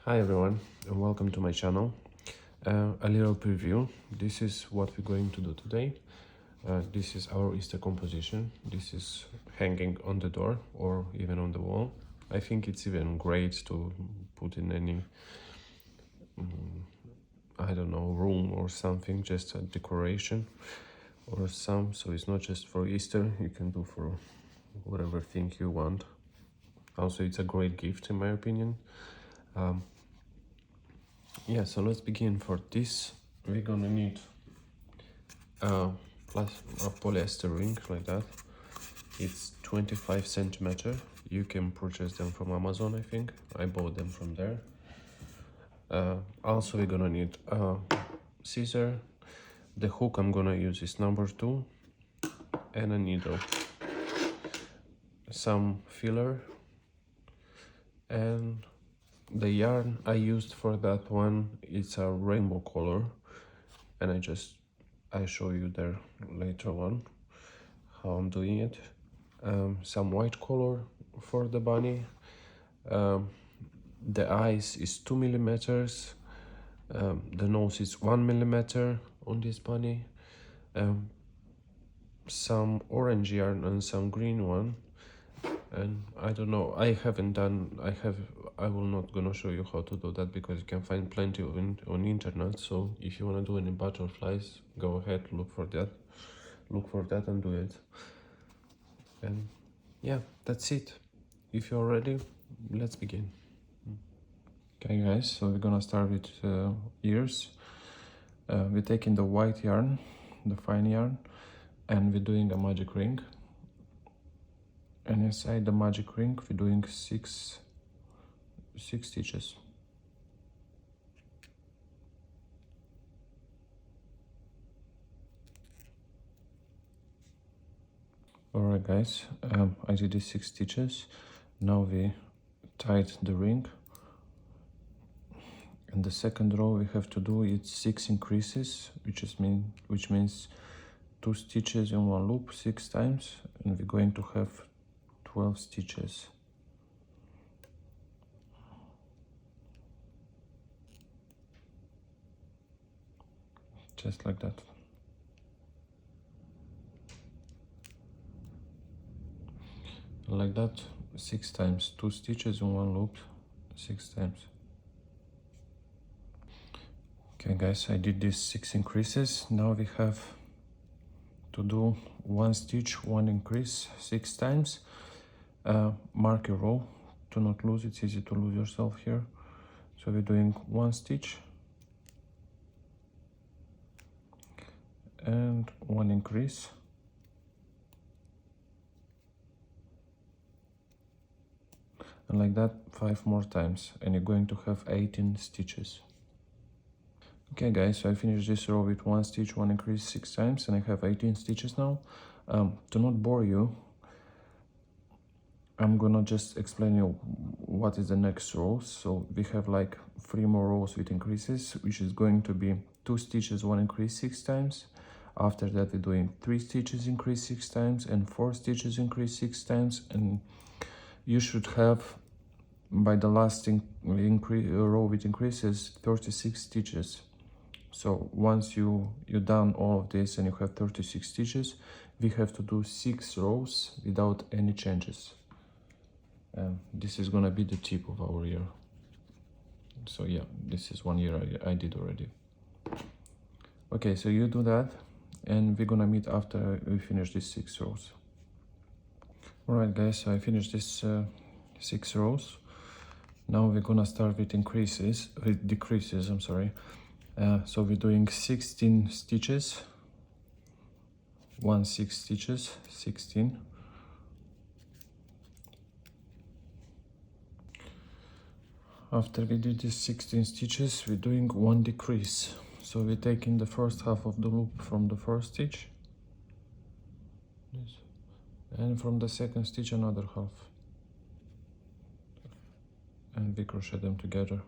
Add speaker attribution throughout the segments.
Speaker 1: Hi everyone and welcome to my channel. A little preview. This is what we're going to do today. This is our Easter composition. This is hanging on the door or even on the wall. I think it's even great to put in any, I don't know, room or something, just a decoration or some. So it's not just for Easter, you can do for whatever thing you want. Also, it's a great gift in my opinion. Yeah, so let's begin. For this we're gonna need a polyester ring like that. It's 25 centimeter. You can purchase them from Amazon. I think I bought them from there. Also we're gonna need a scissor. The hook I'm gonna use is number 2 and a needle, some filler, and the yarn I used for that one, it's a rainbow color, and I show you there later on how I'm doing it. Some white color for the bunny. The eyes is 2 millimeters. The nose is 1 millimeter on this bunny. Some orange yarn and some green one. And I don't know, I will not gonna show you how to do that because you can find plenty of on internet. So if you want to do any butterflies, go ahead, look for that and do it. And yeah, that's it. If you're ready, let's begin. Okay guys, so we're gonna start with ears. We're taking the white yarn, the fine yarn, and we're doing a magic ring. And inside the magic ring we're doing six stitches. Alright guys, I did these 6 stitches. Now we tied the ring, and the second row we have to do it 6 increases, which means 2 stitches in one loop 6 times, and we're going to have 12 stitches. Just like that. Like that 6 times, 2 stitches in one loop 6 times. Okay guys, I did these 6 increases. Now we have to do 1 stitch, 1 increase 6 times. Mark your row to not lose. It's easy to lose yourself here. So we're doing 1 stitch and 1 increase, and like that 5 more times, and you're going to have 18 stitches. Okay guys, so I finished this row with 1 stitch, 1 increase 6 times, and I have 18 stitches now. To not bore you, I'm gonna just explain you what is the next row. So we have like 3 more rows with increases, which is going to be 2 stitches, 1 increase 6 times. After that we're doing 3 stitches increase 6 times and 4 stitches increase 6 times, and you should have by the last row with increases 36 stitches. So once you're done all of this and you have 36 stitches, we have to do 6 rows without any changes. This is gonna be the tip of our ear. So yeah, this is 1 year I did already. Okay, so you do that, and we're gonna meet after we finish these 6 rows. Alright guys, so I finished this 6 rows. Now we're gonna start with decreases, I'm sorry. So we're doing 16 stitches, 6 stitches, 16. After we did these 16 stitches, we're doing 1 decrease. So we're taking the first half of the loop from the first stitch, and from the second stitch another half, and we crochet them together,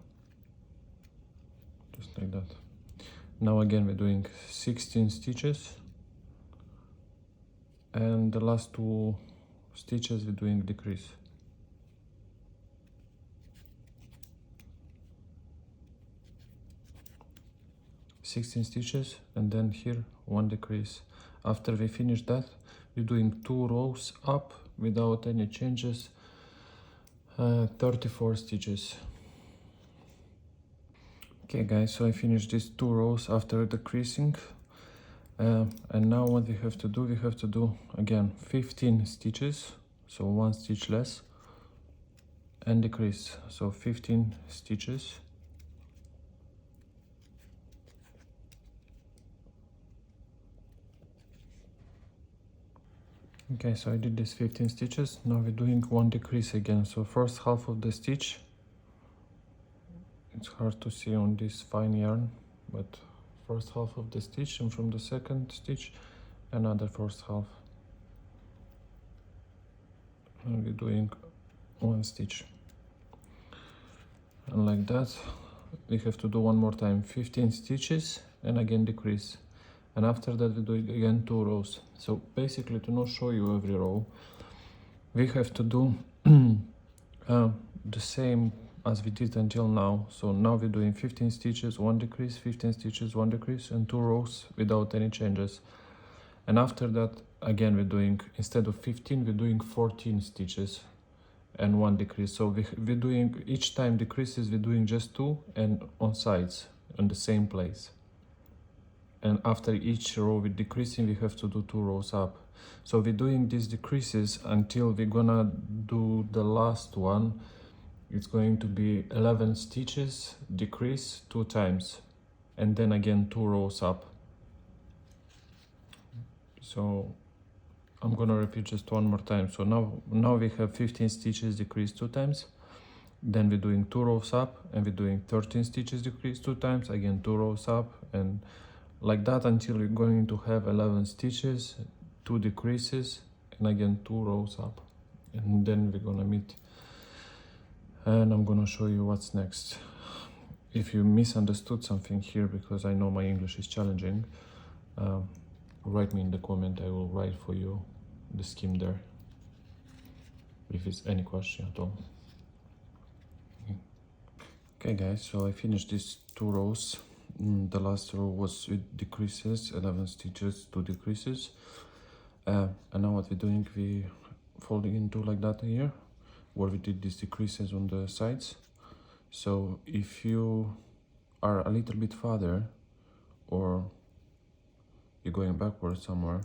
Speaker 1: just like that. Now again we're doing 16 stitches, and the last 2 stitches we're doing decrease. 16 stitches, and then here one decrease. After we finish that, we're doing 2 rows up without any changes, 34 stitches. Okay guys, so I finished these 2 rows after decreasing, and now what we have to do again 15 stitches, so 1 stitch less, and decrease, so 15 stitches. Okay, so I did this 15 stitches. Now we're doing 1 decrease again. So first half of the stitch, it's hard to see on this fine yarn, but first half of the stitch, and from the second stitch another first half, and we're doing 1 stitch, and like that we have to do one more time 15 stitches and again decrease, and after that we do again 2 rows. So basically, to not show you every row, we have to do the same as we did until now. So now we're doing 15 stitches, 1 decrease, 15 stitches, 1 decrease, and 2 rows without any changes. And after that, again, we're doing, instead of 15, we're doing 14 stitches and 1 decrease. So we're doing, each time decreases, we're doing just 2, and on sides, in the same place. And after each row with decreasing, we have to do 2 rows up. So we're doing these decreases until we're gonna do the last one. It's going to be 11 stitches, decrease 2 times, and then again 2 rows up. So I'm gonna repeat just one more time. So now we have 15 stitches, decrease 2 times, then we're doing 2 rows up, and we're doing 13 stitches, decrease 2 times, again 2 rows up, and like that until we're going to have 11 stitches, 2 decreases, and again 2 rows up. And then we're gonna meet, and I'm gonna show you what's next. If you misunderstood something here, because I know my English is challenging, write me in the comment. I will write for you the scheme there, if it's any question at all. Okay guys, so I finished these 2 rows. The last row was with decreases, 11 stitches, 2 decreases, and now what we're doing, we folding into like that here, where we did these decreases on the sides. So if you are a little bit farther, or you're going backwards somewhere,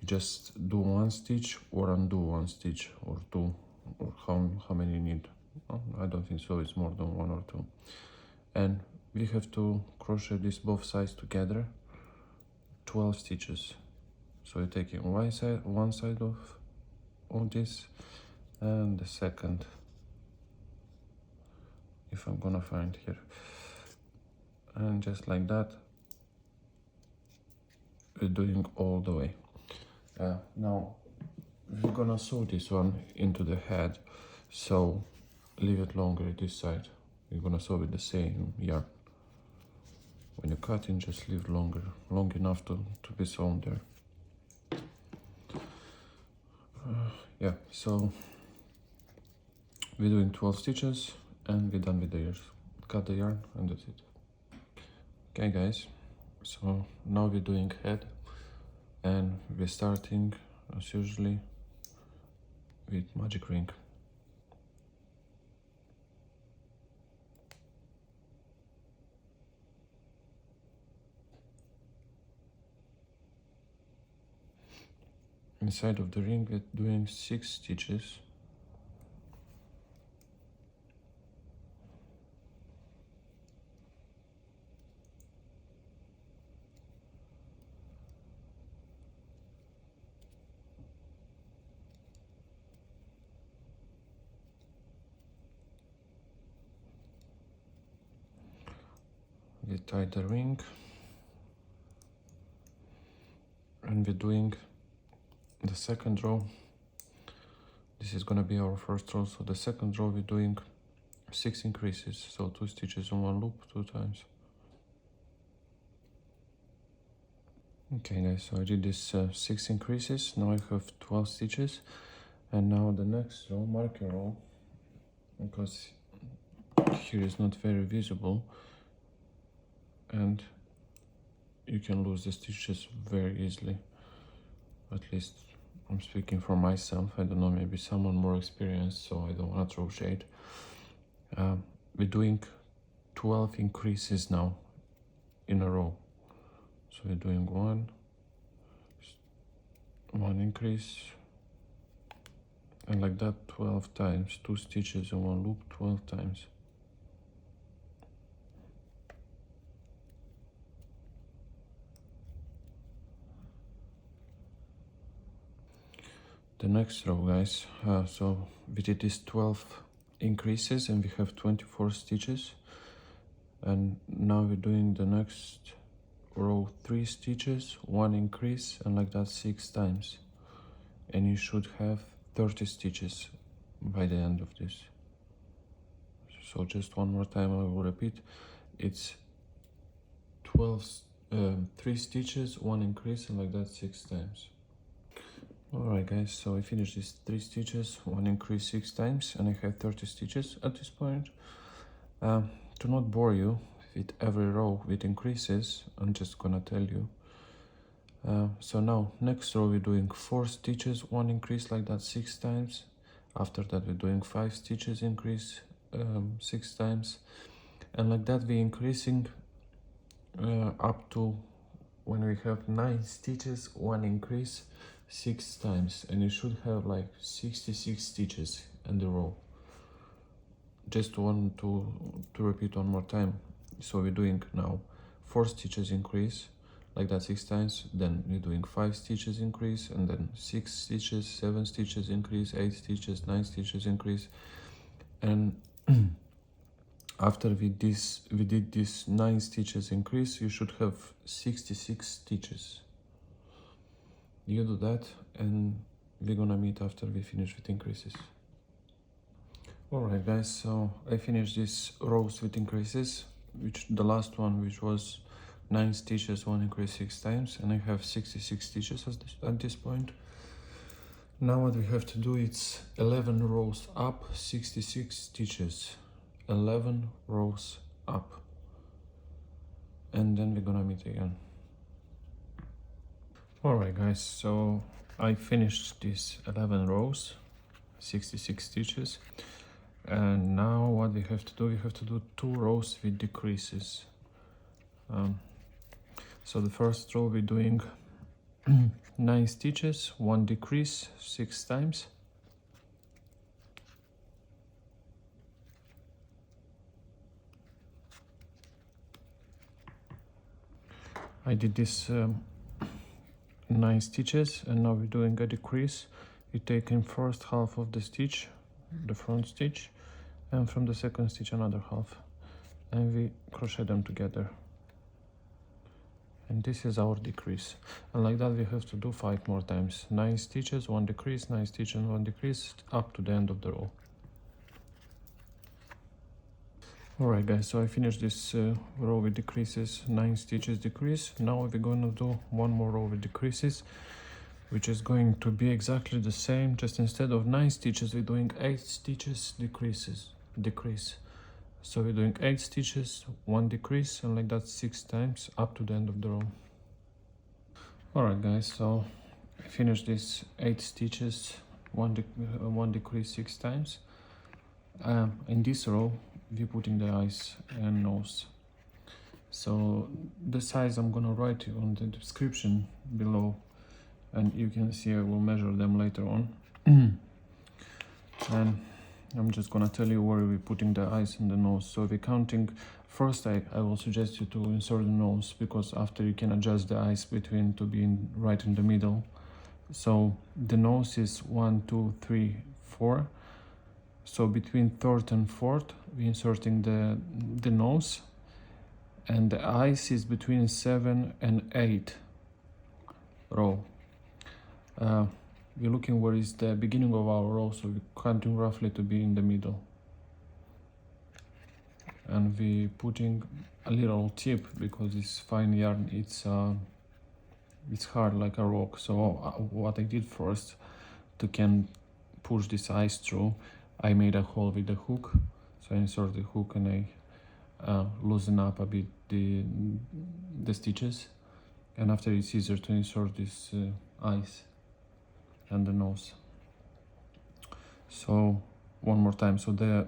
Speaker 1: you just do 1 stitch or undo 1 stitch, or 2, or how many you need. I don't think so, it's more than 1 or 2. And we have to crochet this both sides together, 12 stitches. So you're taking one side of this, and the second, if I'm gonna find here, and just like that we're doing all the way. Now we're gonna sew this one into the head, so leave it longer this side. We're gonna sew with the same yarn. When you're cutting, just leave long enough to be sewn there. Yeah, so we're doing 12 stitches, and we're done with the ears. Cut the yarn, and that's it. Okay guys, so now we're doing head, and we're starting as usually with magic ring. Inside of the ring we're doing 6 stitches. We tie the ring, and we're doing the second row. This is gonna be our first row, so the second row we're doing 6 increases, so 2 stitches on 1 loop 2 times. Okay guys, so I did this 6 increases. Now I have 12 stitches, and now the next row, marker row, because here is not very visible, and you can lose the stitches very easily. At least I'm speaking for myself. I don't know, maybe someone more experienced, so I don't want to throw shade. We're doing 12 increases now in a row. So we're doing one increase, and like that 12 times, 2 stitches in one loop 12 times. The next row, guys, so we did these 12 increases and we have 24 stitches, and now we're doing the next row 3 stitches, 1 increase, and like that 6 times, and you should have 30 stitches by the end of this. So just one more time I will repeat, it's 3 stitches, 1 increase, and like that 6 times. Alright guys, so I finished these 3 stitches, 1 increase 6 times, and I have 30 stitches at this point. To not bore you with every row with increases, I'm just gonna tell you. So now, next row we're doing 4 stitches, 1 increase, like that 6 times. After that we're doing 5 stitches increase 6 times, and like that we're increasing up to when we have 9 stitches, 1 increase 6 times, and you should have like 66 stitches in the row. Just want to repeat one more time. So we're doing now 4 stitches increase, like that 6 times, then we're doing 5 stitches increase, and then 6 stitches, 7 stitches increase, 8 stitches, 9 stitches increase, and after we did this 9 stitches increase, you should have 66 stitches. You do that, and we're gonna meet after we finish with increases. Alright guys, so I finished these rows with increases, which the last one, which was 9 stitches, 1 increase 6 times, and I have 66 stitches at this point. Now what we have to do is 11 rows up, 66 stitches. 11 rows up, and then we're gonna meet again. Alright guys, so I finished these 11 rows, 66 stitches, and now what we have to do 2 rows with decreases. So the first row we're doing 9 stitches, 1 decrease 6 times. I did this 9 stitches, and now we're doing a decrease. We're taking first half of the stitch, the front stitch, and from the second stitch another half, and we crochet them together, and this is our decrease. And like that we have to do 5 more times. 9 stitches, 1 decrease, 9 stitches, 1 decrease, up to the end of the row. Alright guys, so I finished this row with decreases, 9 stitches decrease. Now we're gonna do one more row with decreases, which is going to be exactly the same, just instead of 9 stitches we're doing 8 stitches decrease. So we're doing 8 stitches, 1 decrease, and like that 6 times up to the end of the row. Alright guys, so I finished this 8 stitches, 1 decrease 6 times. In this row we're putting the eyes and nose. So the size I'm gonna write you on the description below, and you can see I will measure them later on. And I'm just gonna tell you where we're putting the eyes and the nose. So we're counting. First I will suggest you to insert the nose, because after you can adjust the eyes between to be right in the middle. So the nose is 1, 2, 3, 4. So between third and fourth we're inserting the nose, and the eyes is between 7 and 8 row. We're looking where is the beginning of our row, so we're counting roughly to be in the middle, and we're putting a little tip because it's fine yarn, it's hard like a rock. So what I did first, to can push this eyes through, I made a hole with the hook. So I insert the hook and I loosen up a bit the stitches. and after it's easier to insert this eyes and the nose. So one more time, so the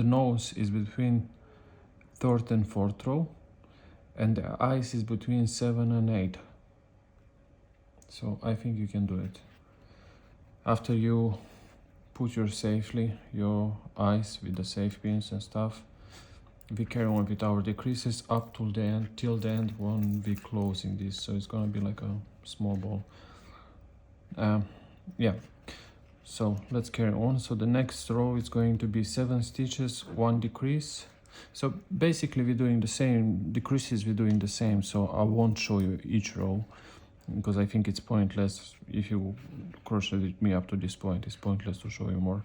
Speaker 1: nose is between third and fourth row, and the eyes is between 7 and 8. So I think you can do it. After you put your eyes with the safe pins and stuff, we carry on with our decreases up till the end when we closing this. So it's gonna be like a small ball. Yeah, so let's carry on. So the next row is going to be 7 stitches, 1 decrease. So basically we're doing the same decreases, we're doing the same, so I won't show you each row because I think it's pointless. If you crochet with me up to this point, it's pointless to show you more.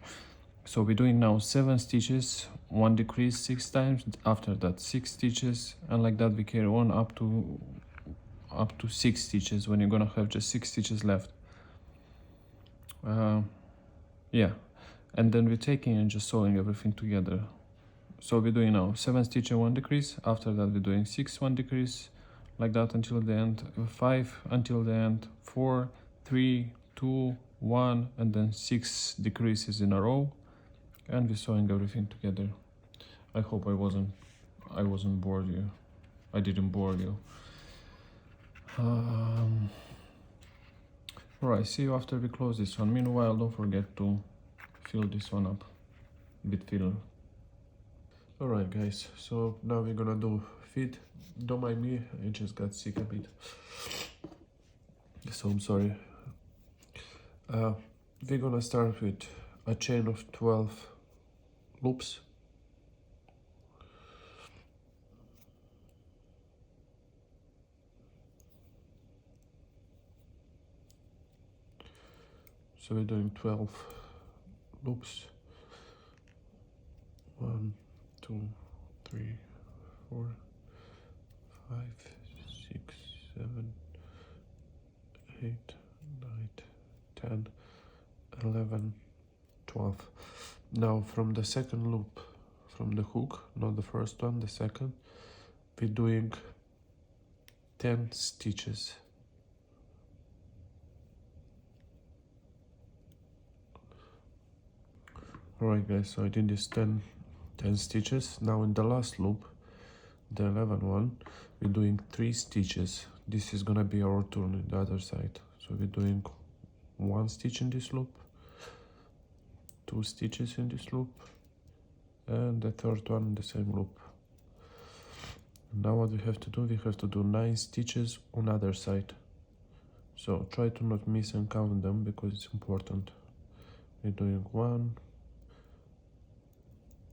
Speaker 1: So we're doing now 7 stitches, 1 decrease 6 times, after that 6 stitches, and like that we carry on up to 6 stitches when you're gonna have just 6 stitches left. Yeah, and then we're taking and just sewing everything together. So we're doing now 7 stitches, 1 decrease, after that we're doing 6, 1 decrease, like that until the end, 5 until the end, 4, 3, 2, 1, and then 6 decreases in a row, and we're sewing everything together. I hope I wasn't bored you. I didn't bore you. Alright, see you after we close this one. Meanwhile, don't forget to fill this one up with filler. Alright guys, so now we're gonna do feet. Don't mind me, I just got sick a bit, so I'm sorry. We're gonna start with a chain of 12 loops. So we're doing 12 loops. 1, 2, 3, 4, 5, 6, 7, 8, 9, 10, 11, 12. Now from the second loop, from the hook, not the first one, the second, we're doing 10 stitches. Alright guys, so I did this 10 stitches. Now in the last loop, the 11th one, we're doing 3 stitches. This is gonna be our turn on the other side. So we're doing 1 stitch in this loop, 2 stitches in this loop, and the third one in the same loop. Now what we have to do, we have to do 9 stitches on other side. So try to not miss and count them because it's important. We're doing 1,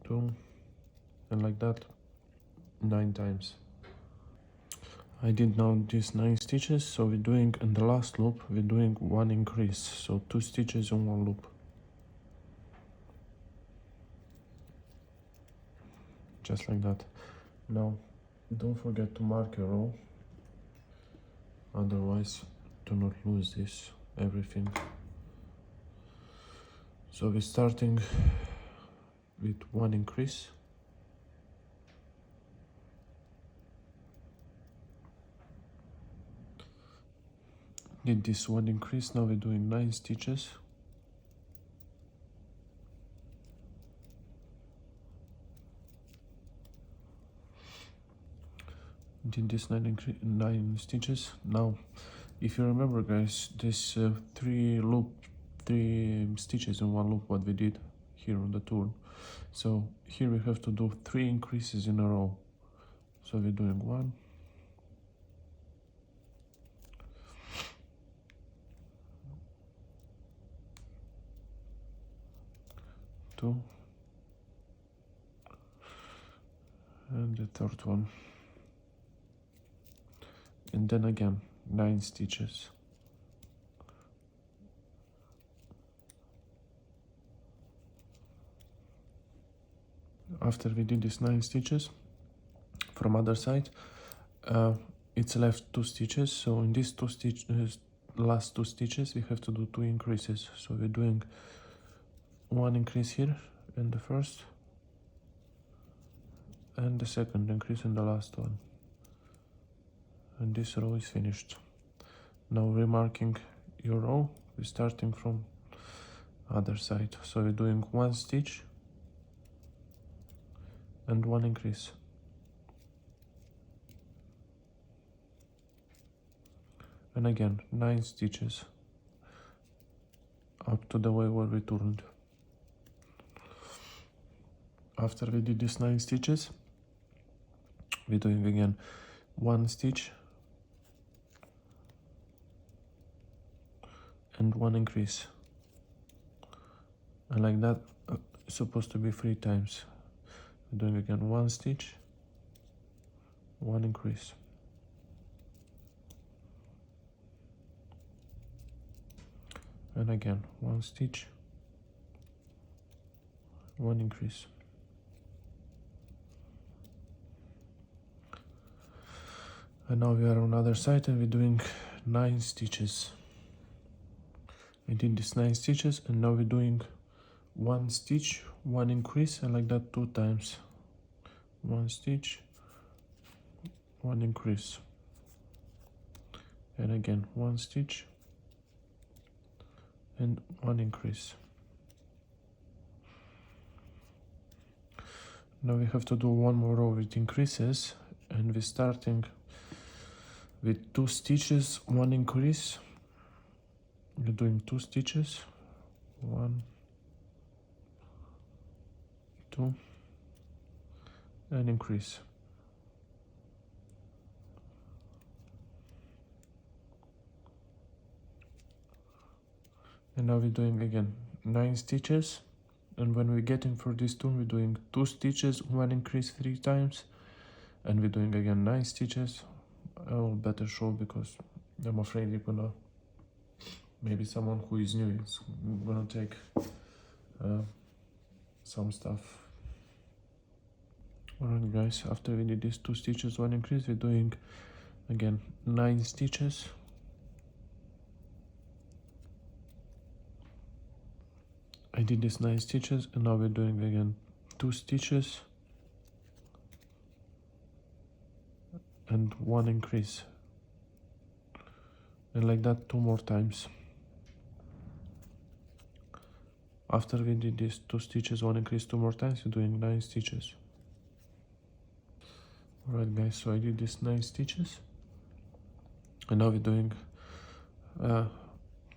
Speaker 1: 2, and like that 9 times. I did now these 9 stitches, so we're doing in the last loop, we're doing 1 increase, so 2 stitches in 1 loop. Just like that. Now don't forget to mark your row, otherwise do not lose this everything. So we're starting with 1 increase. Did this 1 increase, now we're doing 9 stitches. Did this 9 stitches. Now if you remember guys, this 3 stitches in 1 loop what we did here on the turn. So here we have to do 3 increases in a row. So we're doing 1, 2, and the third one, and then again 9 stitches. After we did these 9 stitches, from other side, it's left 2 stitches. So in these 2 stitches, last 2 stitches, we have to do 2 increases. So we're doing 1 increase here in the first, and the second increase in the last one. and this row is finished. Now remarking your row, we're starting from other side, so we're doing 1 stitch and 1 increase, and again 9 stitches up to the way where we turned. After we did these 9 stitches, we're doing again 1 stitch and 1 increase, and like that it's supposed to be 3 times. We're doing again 1 stitch, 1 increase, and again 1 stitch, 1 increase, and now we are on the other side and we're doing 9 stitches. We did this 9 stitches, and now we're doing 1 stitch, 1 increase, and like that 2 times. 1 stitch, 1 increase, and again 1 stitch and 1 increase. Now we have to do one more row with increases, and we're starting with 2 stitches, 1 increase. We're doing 2 stitches, 1, 2, and increase. And now we're doing again 9 stitches, and when we're getting for this turn, we're doing 2 stitches, 1 increase 3 times, and we're doing again 9 stitches. I will better show because I'm afraid you're gonna, maybe someone who is new is gonna take some stuff. Alright guys, after we did these 2 stitches, 1 increase, we're doing again 9 stitches. I did these 9 stitches, and now we're doing again 2 stitches and 1 increase, and like that 2 more times. After we did these 2 stitches, 1 increase, 2 more times, we're doing 9 stitches. Alright guys, so I did these 9 stitches, and now we're doing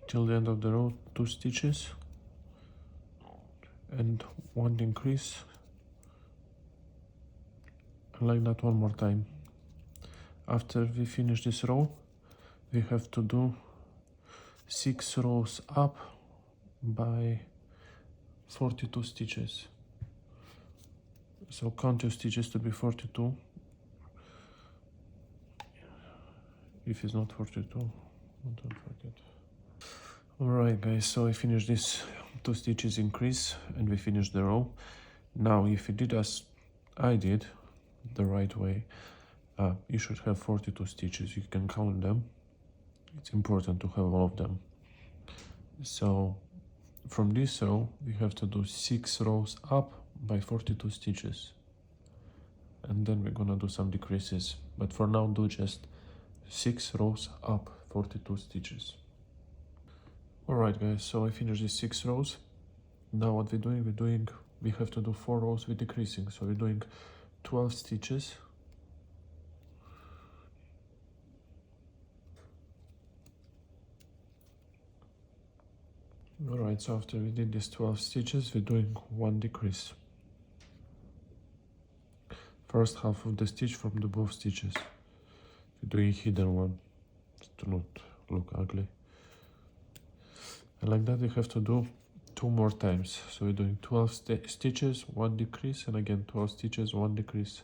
Speaker 1: till the end of the row 2 stitches and 1 increase, and like that 1 more time. After we finish this row, we have to do 6 rows up by 42 stitches. So count your stitches to be 42. If it's not 42, don't forget. Alright guys, so I finished this 2 stitches increase, and we finished the row. Now if you did as I did the right way, you should have 42 stitches. You can count them. It's important to have all of them. So from this row we have to do 6 rows up by 42 stitches, and then we're gonna do some decreases, but for now do just 6 rows up, 42 stitches. Alright guys, so I finished these 6 rows. Now what we're doing, we have to do 4 rows with decreasing, so we're doing 12 stitches. Alright, so after we did these 12 stitches, we're doing 1 decrease. First half of the stitch from the both stitches. We're doing hidden one, to not look ugly. And like that we have to do 2 more times. So we're doing 12 stitches, 1 decrease, and again 12 stitches, 1 decrease.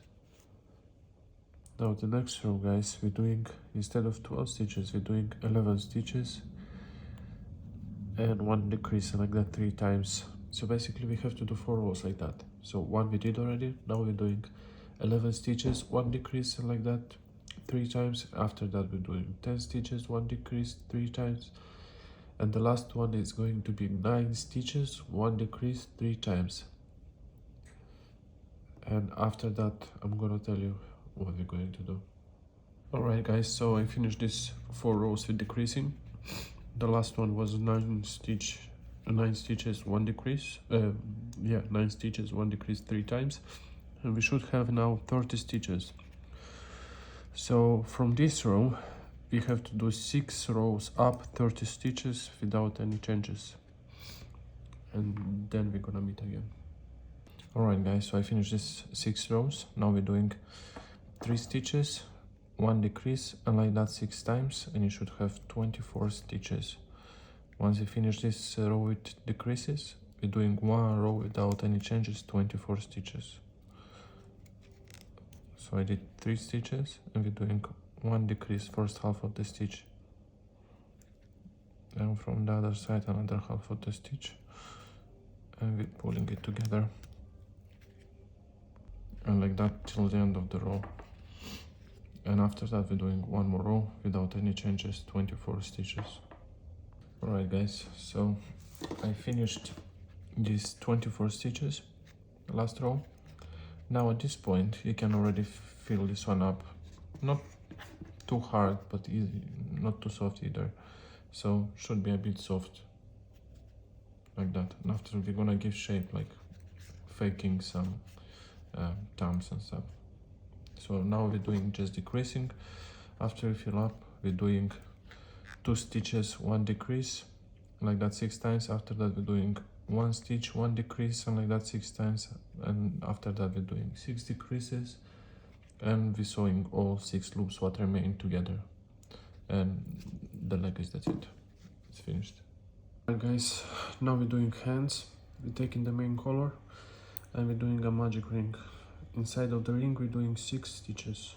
Speaker 1: Now the next row guys, we're doing, instead of 12 stitches, we're doing 11 stitches and 1 decrease, and like that 3 times. So basically we have to do 4 rows like that. So 1 we did already, now we're doing 11 stitches, 1 decrease, and like that 3 times. After that we're doing 10 stitches, 1 decrease, 3 times, and the last one is going to be 9 stitches, 1 decrease, 3 times. And after that I'm gonna tell you what we're going to do. Alright guys, so I finished this 4 rows with decreasing. The last one was 9 stitches, 1 decrease. 9 stitches, 1 decrease 3 times. And we should have now 30 stitches. So from this row, we have to do 6 rows up, 30 stitches without any changes. And then we're gonna meet again. Alright guys, so I finished this 6 rows. Now we're doing 3 stitches, 1 decrease, and like that 6 times, and you should have 24 stitches. Once you finish this row with decreases, we're doing 1 row without any changes, 24 stitches. So I did 3 stitches, and we're doing 1 decrease, first half of the stitch. Then from the other side, another half of the stitch, and we're pulling it together. And like that till the end of the row. And after that we're doing 1 more row without any changes, 24 stitches. Alright guys, so I finished these 24 stitches, last row. Now at this point you can already fill this one up. Not too hard, but easy, not too soft either. So should be a bit soft, like that. And after we're gonna give shape, like faking some thumbs and stuff. So now we're doing just decreasing. After we fill up, we're doing 2 stitches, 1 decrease, like that 6 times. After that we're doing 1 stitch, 1 decrease, and like that 6 times. And after that we're doing 6 decreases, and we're sewing all 6 loops what remain together. And the leg is, that's it, it's finished. Alright guys, now we're doing hands. We're taking the main color and we're doing a magic ring. Inside of the ring we're doing 6 stitches.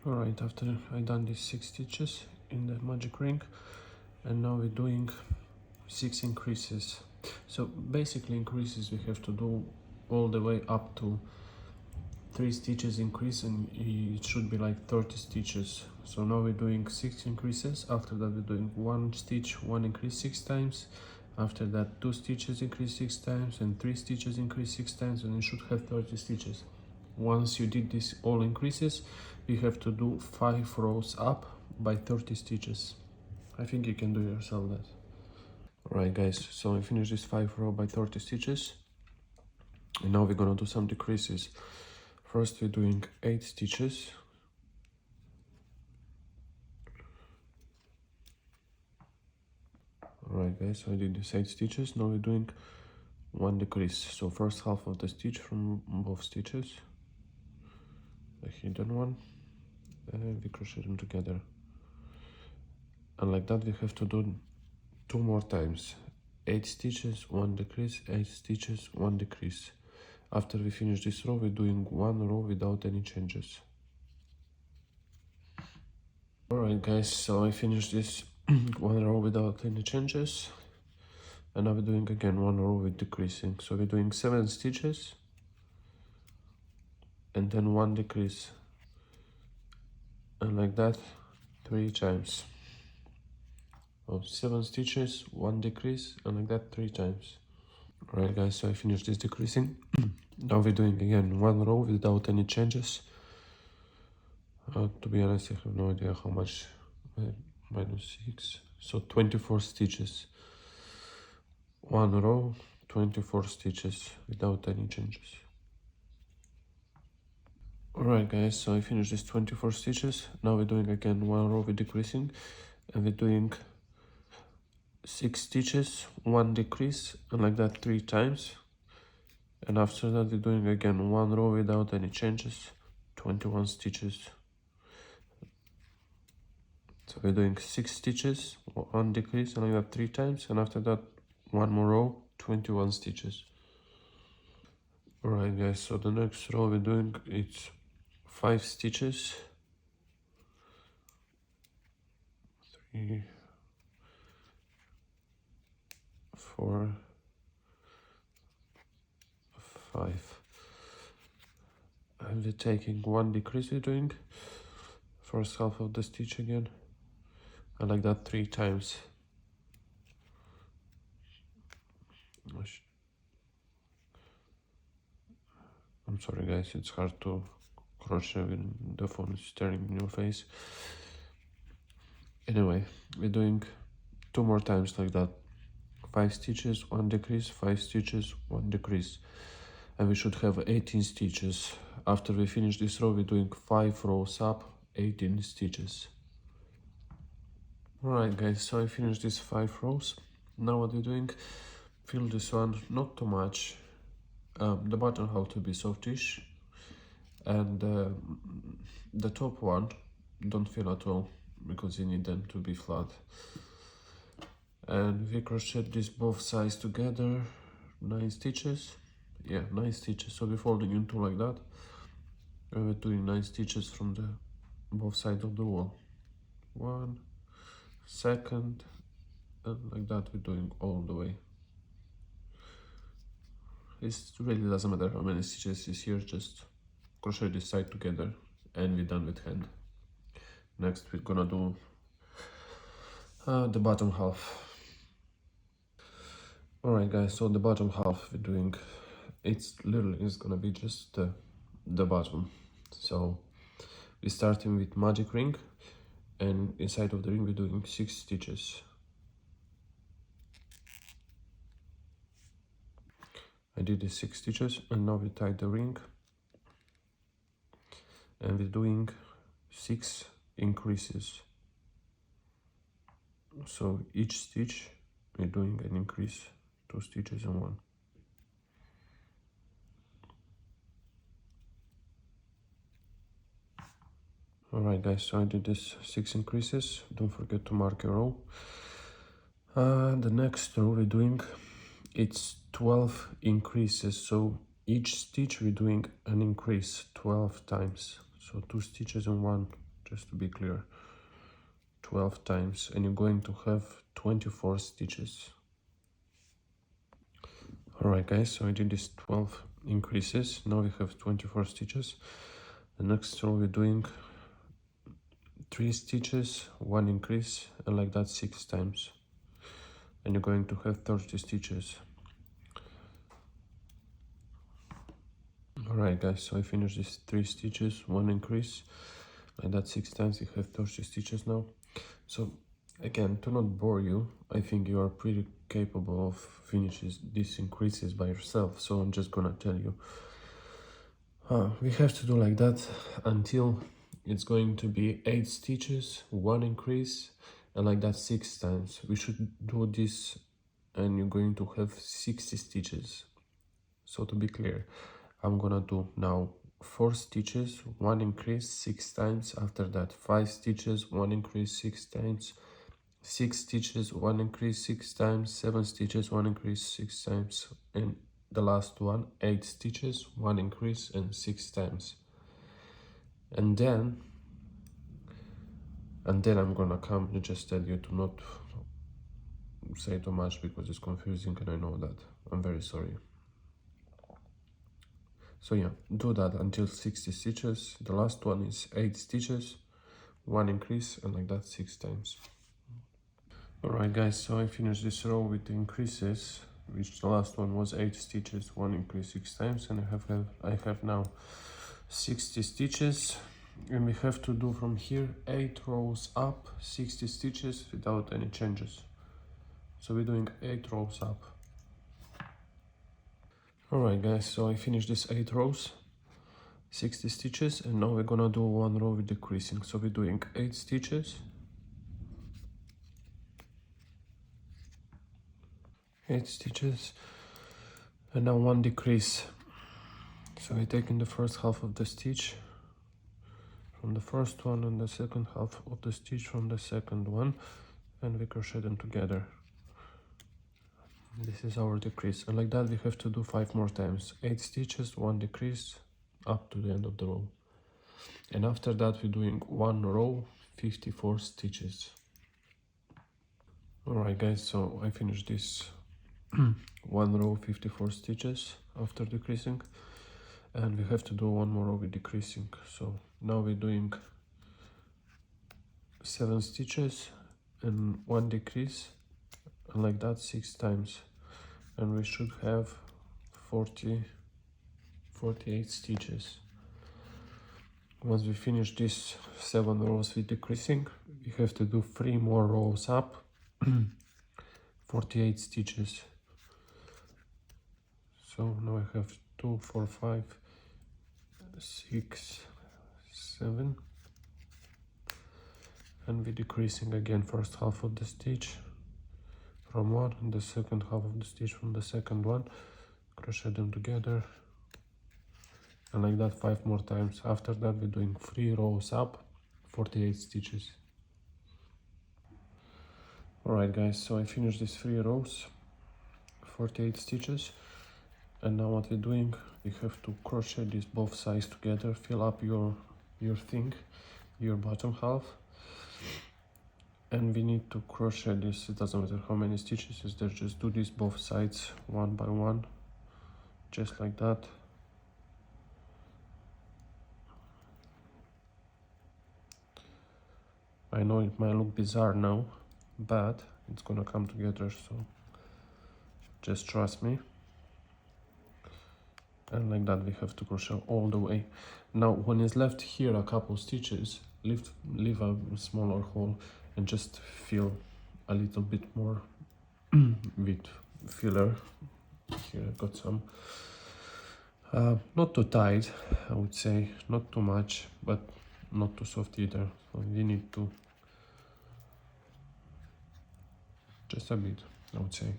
Speaker 1: Alright, after I done these 6 stitches in the magic ring, and now we're doing 6 increases. So basically increases we have to do all the way up to 3 stitches increase, and it should be like 30 stitches. So now we're doing 6 increases. After that we're doing 1 stitch, 1 increase 6 times. After that 2 stitches increase 6 times, and 3 stitches increase 6 times, and you should have 30 stitches. Once you did this all increases, you have to do 5 rows up by 30 stitches. I think you can do yourself that. Alright guys, so I finished this 5 row by 30 stitches, and now we're gonna do some decreases. First we're doing 8 stitches. Alright guys, so I did this 8 stitches. Now we're doing 1 decrease. So first half of the stitch from both stitches, the hidden one, and we crochet them together. And like that we have to do 2 more times. 8 stitches, 1 decrease, 8 stitches, 1 decrease. After we finish this row, we're doing 1 row without any changes. Alright guys, so I finished this 1 row without any changes. And now we're doing again 1 row with decreasing. So we're doing 7 stitches, and then 1 decrease. And like that 3 times. Oh, 7 stitches, 1 decrease, and like that 3 times. Alright guys, so I finished this decreasing. Now we're doing again 1 row without any changes. To be honest, I have no idea how much. Minus 6, so 24 stitches. 1 row, 24 stitches without any changes. Alright guys, so I finished this 24 stitches. Now we're doing again 1 row with decreasing, and we're doing 6 stitches, 1 decrease, and like that 3 times. And after that we're doing again 1 row without any changes, 21 stitches. So we're doing 6 stitches, 1 decrease, and like that 3 times. And after that 1 more row, 21 stitches. Alright guys, so the next row we're doing, it's 5 stitches, 3, 4, 5, and we're taking 1 decrease. We're doing first half of the stitch again, and like that 3 times. I'm sorry guys, it's hard to crochet with the phone staring in your face. Anyway, we're doing 2 more times like that. 5 stitches, 1 decrease, 5 stitches, 1 decrease, and we should have 18 stitches. After we finish this row, we're doing 5 rows up, 18 stitches. Alright guys, so I finished these 5 rows. Now what we're doing, fill this one not too much, the bottom half to be softish, and the top one don't fill at all because you need them to be flat. And we crochet this both sides together, 9 stitches. Yeah, 9 stitches. So we're folding in two like that, and we're doing 9 stitches from the both sides of the wall. 1, 2nd, and like that we're doing all the way. It really doesn't matter how many stitches is here, just crochet this side together and we're done with hand. Next we're gonna do the bottom half. Alright guys, so the bottom half we're doing, it's gonna be just the bottom. So we're starting with magic ring, and inside of the ring we're doing 6 stitches. I did the 6 stitches, and now we tie the ring, and we're doing 6 increases. So each stitch we're doing an increase, 2 stitches and 1. Alright guys, so I did this 6 increases. Don't forget to mark your row. The next row we're doing, it's 12 increases, so each stitch we're doing an increase 12 times. So 2 stitches and 1, just to be clear, 12 times, and you're going to have 24 stitches. Alright guys, so I did this 12 increases, now we have 24 stitches. The next row we're doing 3 stitches, 1 increase, and like that 6 times, and you're going to have 30 stitches. Alright guys, so I finished these 3 stitches, 1 increase, like that 6 times, you have 30 stitches now. So again, to not bore you, I think you are pretty capable of finishing these increases by yourself, so I'm just gonna tell you. We have to do like that until it's going to be 8 stitches, 1 increase, and like that 6 times. We should do this and you're going to have 60 stitches. So to be clear, I'm gonna do now 4 stitches, 1 increase 6 times, after that 5 stitches, 1 increase 6 times, 6 stitches, 1 increase 6 times, 7 stitches, 1 increase 6 times, and the last one 8 stitches, 1 increase and 6 times. And then I'm gonna come and just tell you to not say too much because it's confusing, and I know that. I'm very sorry. So yeah, do that until 60 stitches. The last one is 8 stitches, 1 increase, and like that 6 times. Alright guys, so I finished this row with the increases, which the last one was 8 stitches, 1 increase 6 times, and I have now 60 stitches, and we have to do from here 8 rows up, 60 stitches without any changes. So we're doing 8 rows up. Alright guys, so I finished these 8 rows, 60 stitches, and now we're gonna do 1 row with decreasing. So we're doing 8 stitches, 8 stitches, and now 1 decrease. So we're taking the first half of the stitch from the first one and the second half of the stitch from the second one, and we crochet them together. This is our decrease, and like that we have to do 5 more times. 8 stitches, 1 decrease, up to the end of the row. And after that we're doing 1 row, 54 stitches. Alright guys, so I finished this 1 row, 54 stitches after decreasing, and we have to do 1 more row with decreasing. So now we're doing 7 stitches and 1 decrease, and like that 6 times, and we should have 44 48 stitches. Once we finish this 7 rows with decreasing, we have to do 3 more rows up. 48 stitches. So now I have 2, 4, 5, 6, 7, and we're decreasing again first half of the stitch from one, and the second half of the stitch from the second one. Crochet them together, and like that 5 more times. After that we're doing 3 rows up, 48 stitches. Alright guys, so I finished these 3 rows, 48 stitches, and now what we're doing, we have to crochet these both sides together, fill up your thing, your bottom half, and we need to crochet this. It doesn't matter how many stitches is there, just do this both sides one by one, just like that. I know it might look bizarre now, but it's gonna come together, so just trust me. And like that we have to crochet all the way. Now when it's left here a couple stitches, leave a smaller hole and just fill a little bit more with filler. Here I got some, not too tight, I would say, not too much, but not too soft either. So we need to just a bit, I would say.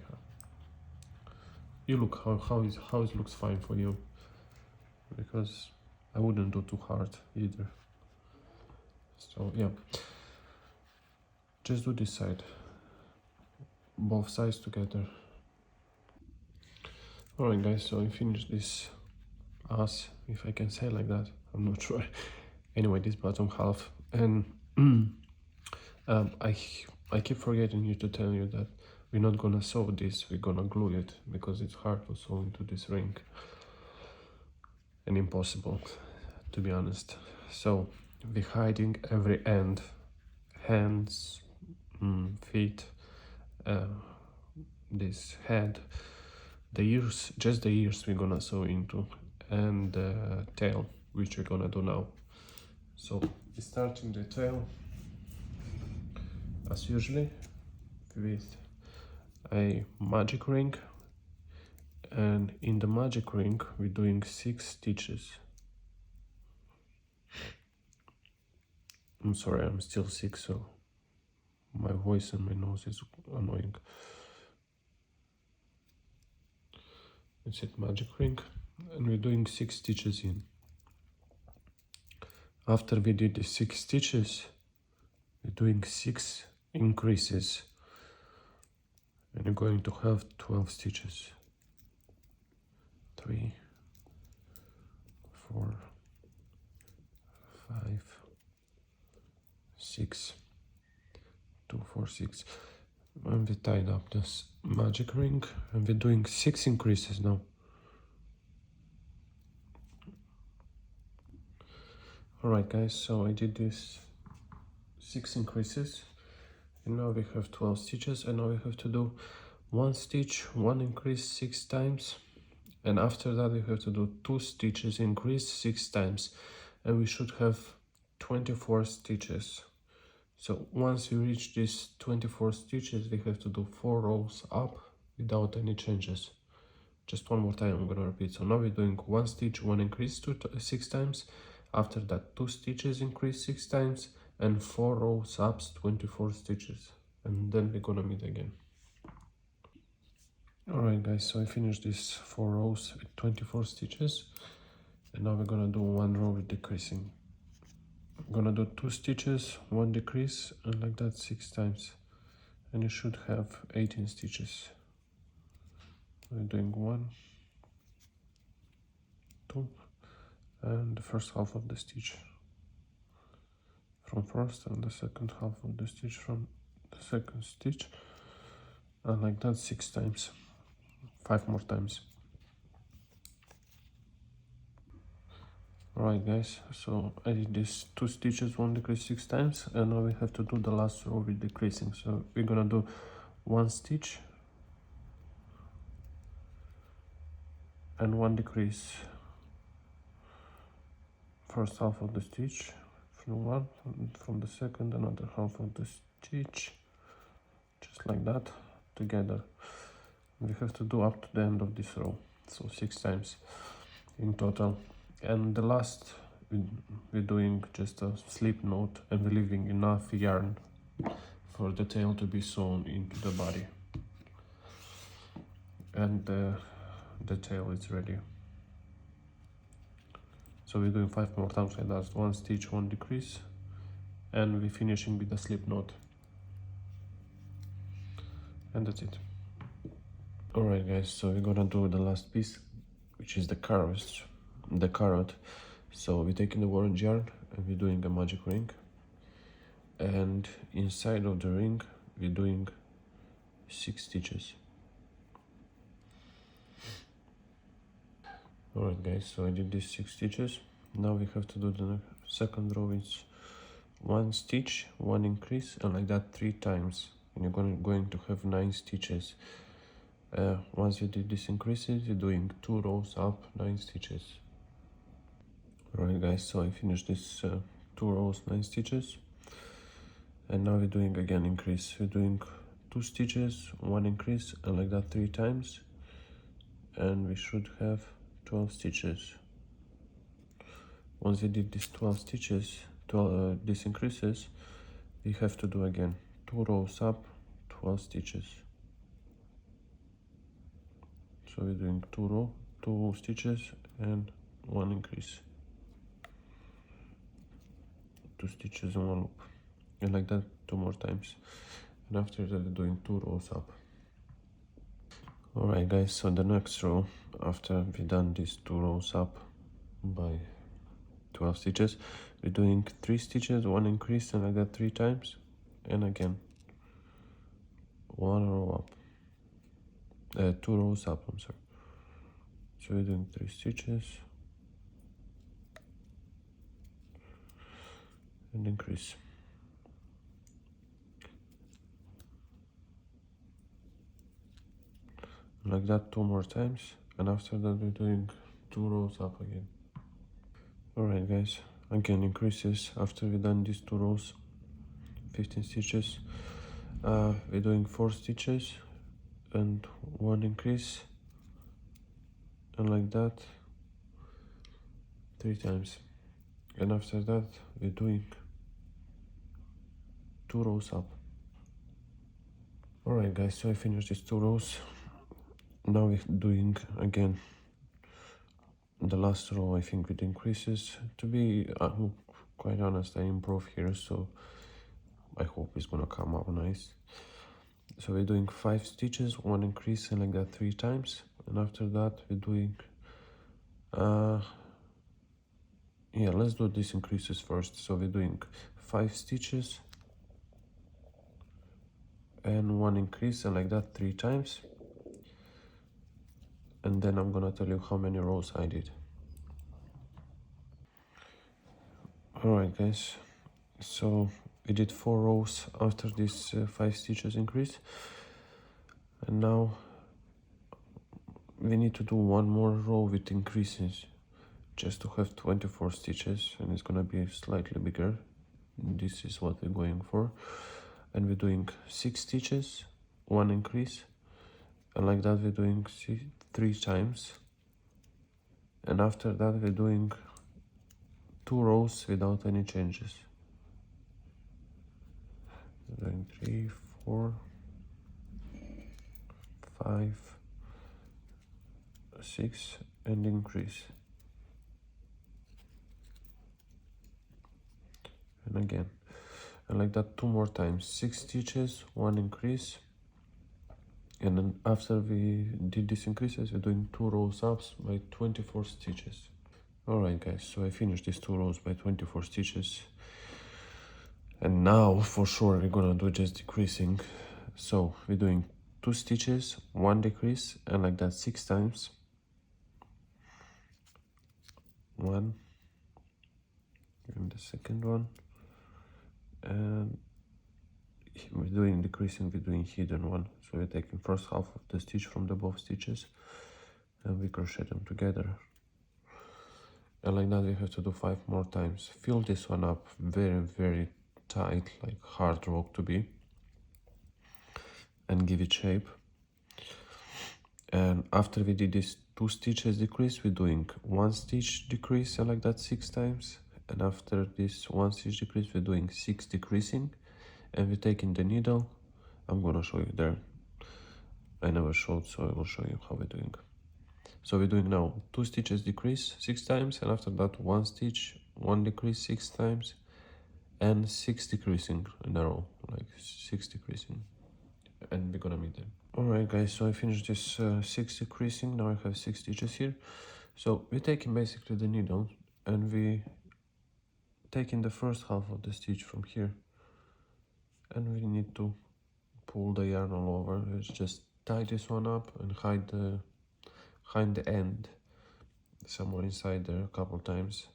Speaker 1: You look how it looks fine for you, because I wouldn't do too hard either. So yeah, just do this side, both sides together. Alright guys, so I finished this ass, if I can say like that, I'm not sure. Anyway, this bottom half, and I keep forgetting you to tell you that we're not gonna sew this, we're gonna glue it, because it's hard to sew into this ring and impossible, to be honest. So we're hiding every end, hands, feet, this head, the ears, just the ears we're gonna sew into, and the tail, which we're gonna do now. So we're starting the tail as usually with a magic ring, and in the magic ring we're doing 6 stitches. I'm sorry, I'm still sick, so my voice and my nose is annoying. It's it, magic ring, and we're doing 6 stitches in. After we did the 6 stitches, we're doing 6 increases, and you're going to have 12 stitches. 3, 4, 5, 6, 2, 4, 6. And we tied up this magic ring, and we're doing 6 increases now. Alright guys, so I did this 6 increases, and now we have 12 stitches, and now we have to do 1 stitch, 1 increase 6 times, and after that we have to do 2 stitches increase 6 times, and we should have 24 stitches. So once we reach these 24 stitches, we have to do 4 rows up without any changes. Just one more time, I'm gonna repeat. So now we're doing 1 stitch, 1 increase 6 times, after that 2 stitches increase 6 times, and 4 rows up, 24 stitches, and then we're gonna meet again. Alright guys, so I finished these 4 rows with 24 stitches, and now we're gonna do 1 row with decreasing. I'm gonna do 2 stitches, 1 decrease, and like that 6 times, and you should have 18 stitches. We're doing 1, 2, and the first half of the stitch from first, and the second half of the stitch from the second stitch, and like that 6 times, 5 more times. Alright guys, so I did this 2 stitches, 1 decrease 6 times, and now we have to do the last row with decreasing. So we're gonna do 1 stitch and 1 decrease, first half of the stitch from one, from the second another half of the stitch, just like that, together. We have to do up to the end of this row, so 6 times in total. And the last, we're doing just a slip knot, and we're leaving enough yarn for the tail to be sewn into the body. And the tail is ready. So we're doing 5 more times like that, 1 stitch, 1 decrease, and we're finishing with the slip knot. And that's it. Alright guys, so we're gonna do the last piece, which is the carrot. So we're taking the orange yarn and we're doing a magic ring, and inside of the ring we're doing 6 stitches. Alright guys, so I did these 6 stitches. Now we have to do the second row. It's 1 stitch, 1 increase, and like that 3 times, and you're going to have 9 stitches. Once you did these increases, you're doing 2 rows up, 9 stitches. Alright guys, so I finished this 2 rows, 9 stitches, and now we're doing again increase. We're doing 2 stitches, 1 increase, and like that 3 times, and we should have 12 stitches. Once we did these 12 stitches, these increases, we have to do again 2 rows up, 12 stitches. So we're doing 2 stitches and 1 increase, 2 stitches and 1 loop, and like that 2 more times, and after that we're doing 2 rows up. Alright guys, so the next row, after we've done these 2 rows up by 12 stitches, we're doing 3 stitches, 1 increase, and like that 3 times, and again 1 row up, 2 rows up, I'm sorry. So we're doing 3 stitches and increase. Like that 2 more times, and after that we're doing 2 rows up again. Alright guys, again increases after we've done these 2 rows, 15 stitches. We're doing 4 stitches and 1 increase, and like that 3 times, and after that we're doing 2 rows up. Alright guys, so I finished these 2 rows. Now we're doing again the last row, I think, with increases. To be quite honest, I improve here, so I hope it's gonna come out nice. So we're doing 5 stitches, 1 increase, and like that 3 times, and after that we're doing yeah, let's do these increases first. So we're doing 5 stitches and 1 increase, and like that 3 times, and then I'm gonna tell you how many rows I did. Alright guys, so we did 4 rows after this 5 stitches increase, and now we need to do 1 more row with increases just to have 24 stitches, and it's gonna be slightly bigger. This is what we're going for, and we're doing 6 stitches, 1 increase, and like that we're doing 3 times, and after that we're doing 2 rows without any changes. We're doing 3, 4, 5, 6, and increase, and again, and like that 2 more times, 6 stitches, 1 increase, and then after we did these increases we're doing 2 rows up by 24 stitches. Alright guys, so I finished these 2 rows by 24 stitches, and now for sure we're gonna do just decreasing. So we're doing 2 stitches, 1 decrease, and like that 6 times, 1, and the second one, and we're doing decreasing, we're doing hidden one. So we're taking first half of the stitch from the both stitches and we crochet them together, And like that we have to do 5 more times. Fill this one up very tight, like hard rock to be, and give it shape. And after we did this 2 stitches decrease, we're doing 1 stitch decrease, and like that 6 times. And after this 1 stitch decrease, we're doing 6 decreasing, and we're taking the needle. I'm gonna show you there. I never showed, so I will show you how we're doing. So we're doing now 2 stitches decrease 6 times, and after that 1 stitch, 1 decrease 6 times, and 6 decreasing in a row, like 6 decreasing, and we're gonna meet them. Alright guys, so I finished this 6 decreasing. Now I have 6 stitches here. So we're taking basically the needle, and we taking the first half of the stitch from here, and we need to pull the yarn all over. Let's just tie this one up and hide the end somewhere inside there a couple times,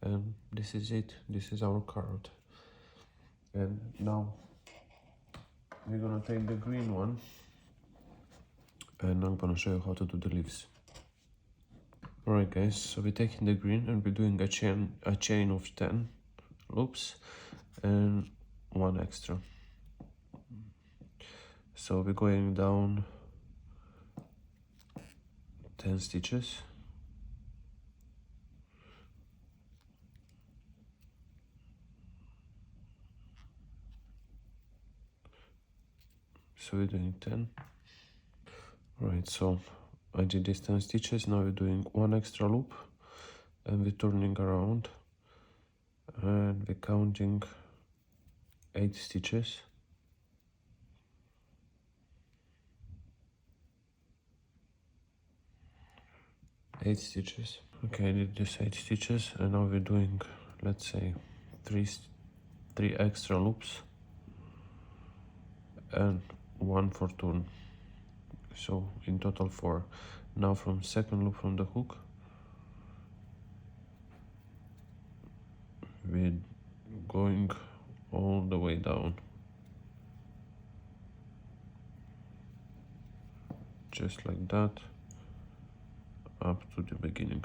Speaker 1: and this is it. This is our card. And now we're gonna take the green one, and I'm gonna show you how to do the leaves. Alright guys, so we're taking the green and we're doing a chain of 10 loops and 1 extra. So we're going down 10 stitches. So we're doing 10. Alright, so I did these 10 stitches. Now we're doing 1 extra loop, and we're turning around, and we're counting 8 stitches. Okay, I did this 8 stitches, and now we're doing, let's say, 3 extra loops and 1 for turn. So in total 4. Now from second loop from the hook, we're going all the way down, just like that, up to the beginning.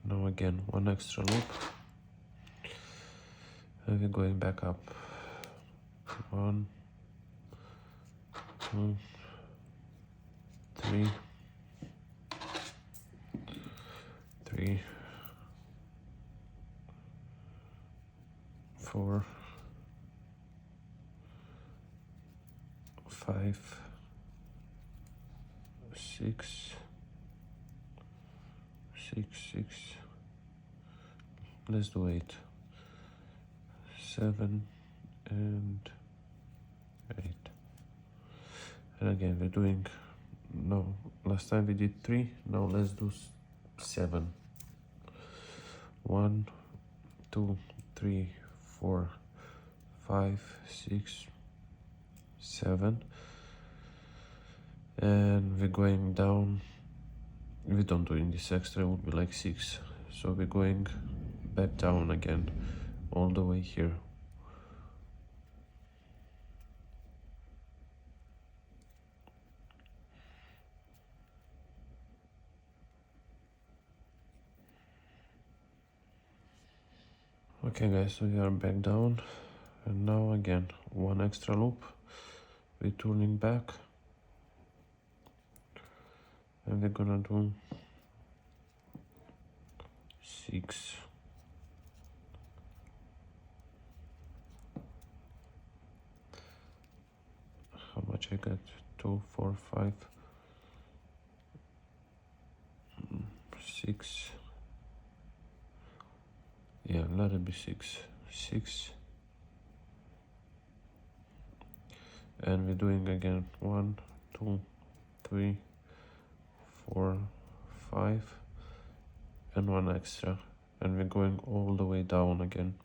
Speaker 1: Now again 1 extra loop, and we're going back up. 1, 2, 3, 4, 5, 6, 6. Let's do 8, 7, and 8. And again we're doing, no, last time we did 3, now let's do 7. 1, 2, 3, 4, 5, 6, 7. And we're going down. We don't do in this extra, it would be like 6. So we're going back down again, all the way here. Okay guys, so we are back down, and now again 1 extra loop, we're turning back, and we're gonna do 6. How much I got? 2, 4, 5, 6. Yeah, let it be 6. 6. And we're doing again 1, 2, 3, 4, 5. and one extra, and we're going all the way down again.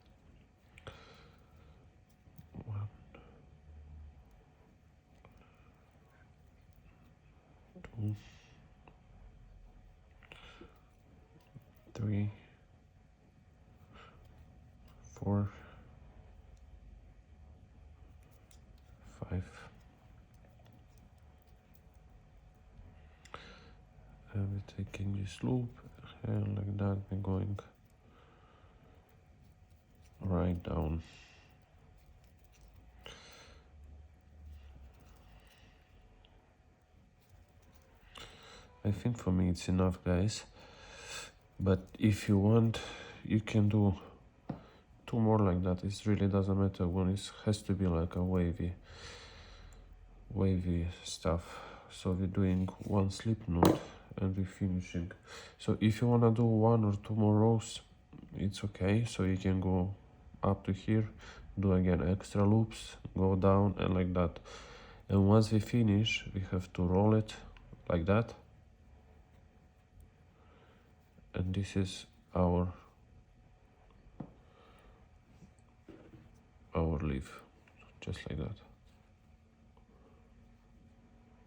Speaker 1: 1, 2, 3, 4, 5, and we're taking this loop, and like that we're going right down. I think for me it's enough, guys, but if you want you can do 2 more like that. It really doesn't matter. One is has to be like a wavy stuff. So we're doing 1 slip knot and we're finishing. So if you want to do 1 or 2 more rows, it's okay. So you can go up to here, do again extra loops, go down, and like that. And once we finish, we have to roll it like that, and this is our leaf, just like that.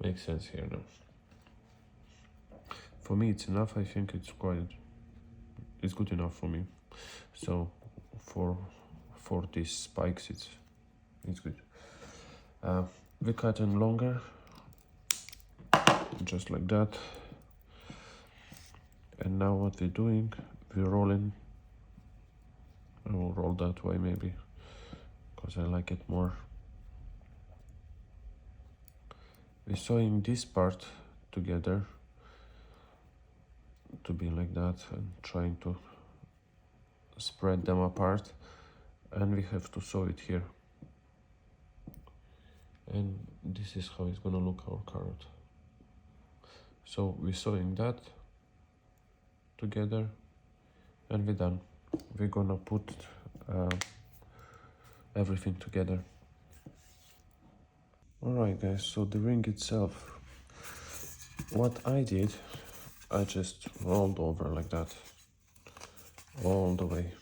Speaker 1: Makes sense here now. For me it's enough. I think it's good enough for me. So for these spikes it's good. We cut in longer, just like that. And now what we're doing, we're rolling. I will roll that way maybe, because I like it more. We're sewing this part together to be like that and trying to spread them apart, and we have to sew it here. And this is how it's gonna look, our carrot. So we're sewing that together and we're done. We're gonna put everything together. Alright guys, so the ring itself, what I did, I just rolled over like that all the way.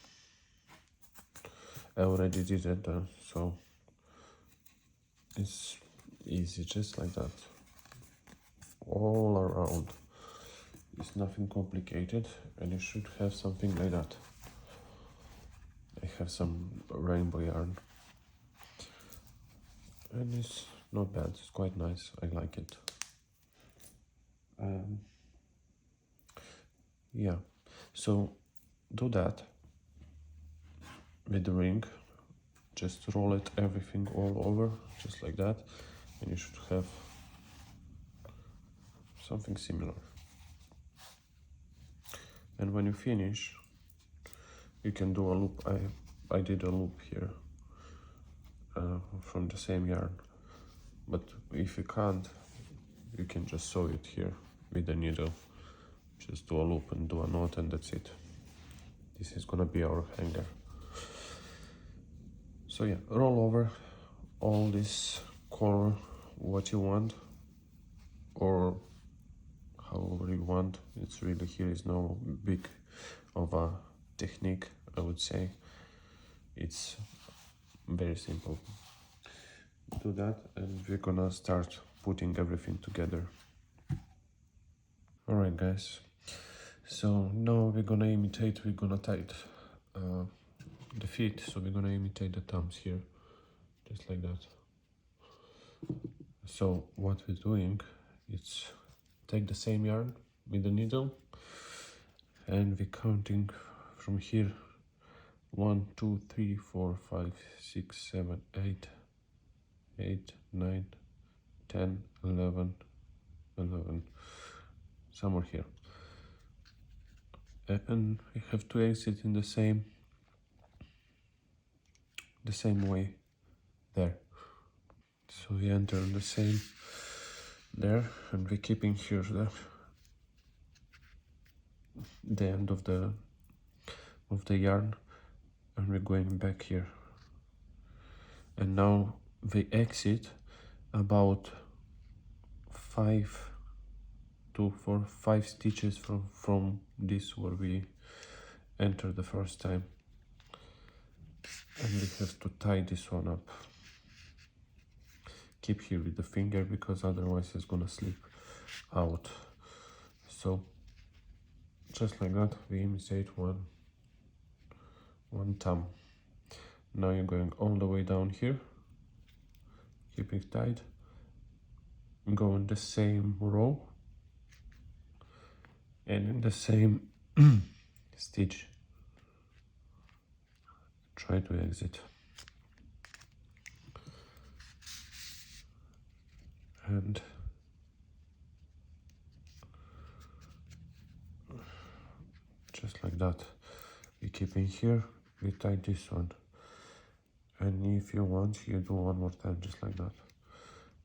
Speaker 1: I already did it, so it's easy, just like that, all around. It's nothing complicated, and you should have something like that. I have some rainbow yarn, and it's not bad, it's quite nice, I like it. Yeah, so do that with the ring, just roll it everything all over, just like that, and you should have something similar. And when you finish, you can do a loop. I did a loop here from the same yarn, but if you can't, you can just sew it here with the needle. Just do a loop and do a knot, and that's it. This is gonna be our hanger. So yeah, roll over all this color what you want, or however you want. It's really, here is no big of a technique, I would say. It's very simple. Do that, and we're gonna start putting everything together. Alright guys, so now we're gonna tie the feet, so we're gonna imitate the thumbs here, just like that. So what we're doing is take the same yarn with the needle, and we're counting from here 1, 2, 3, 4, 5, 6, 7, 8, 9, 10, 11, somewhere here. And we have to exit in the same way there. So we enter the same there, and we're keeping here the end of the yarn, and we're going back here. And now we exit about 5 2, 4, 5 stitches from this where we enter the first time, and we have to tie this one up. Keep here with the finger because otherwise it's gonna slip out. So just like that we insert one thumb. Now you're going all the way down here, keep it tight, go in the same row and in the same stitch try to exit, and just like that we keep in here, we tie this one, and if you want you do one more time just like that.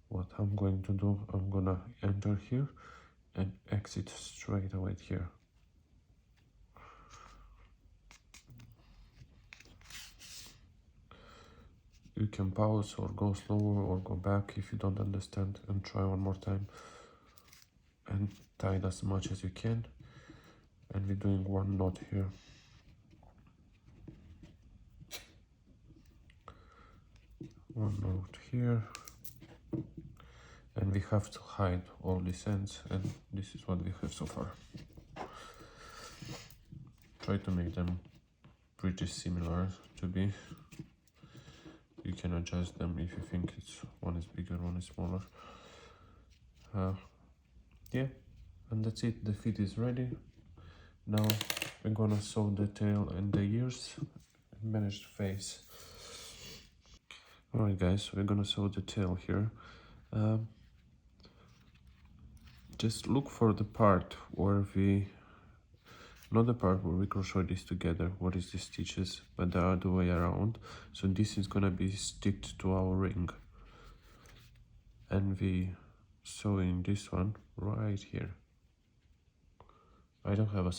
Speaker 1: What I'm going to do, I'm gonna enter here and exit straight away here. You can pause or go slower or go back if you don't understand, and try one more time and tie it as much as you can. And we're doing one knot here. One knot here. And we have to hide all these ends, and this is what we have so far. Try to make them pretty similar to be. You can adjust them if you think one is bigger, one is smaller. Yeah, and that's it. The feet is ready. Now we're gonna sew the tail and the ears and manage the face. Alright guys, we're gonna sew the tail here. Just look for the part where not the part where we crochet this together, what is the stitches, but the other way around. So this is gonna be sticked to our ring, and we sew in this one right here. I don't have a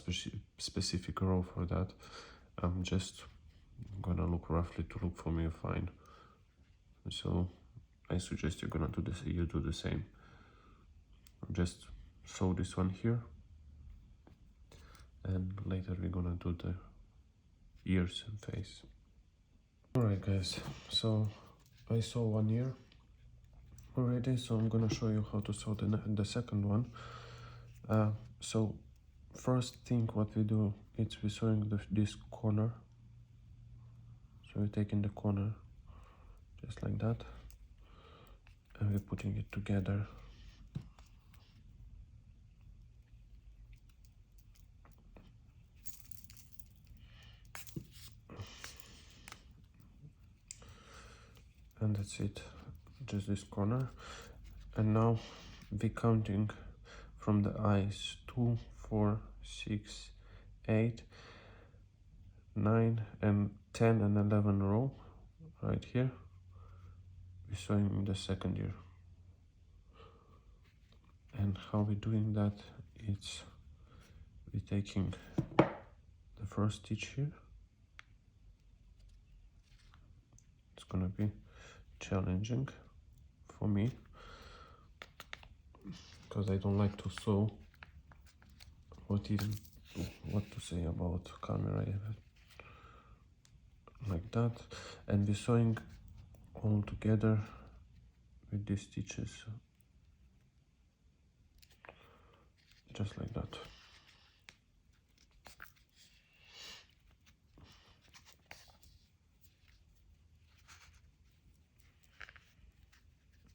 Speaker 1: specific row for that. I'm just gonna look roughly to look for me a fine. So I suggest you're gonna do this. You do the same. Just sew this one here, and later we're gonna do the ears and face. Alright guys, so I sew one ear already, so I'm gonna show you how to sew the second one. So first thing what we do is we're sewing this corner. So we're taking the corner just like that, and we're putting it together. And that's it, just this corner. And now we're counting from the eyes 2, 4, 6, 8, 9 and 10 and 11 row right here. We're sewing the second ear. And how we're doing that, it's we're taking the first stitch here. It's gonna be challenging for me because I don't like to sew. What to say about camera, like that. And we're sewing all together with these stitches just like that.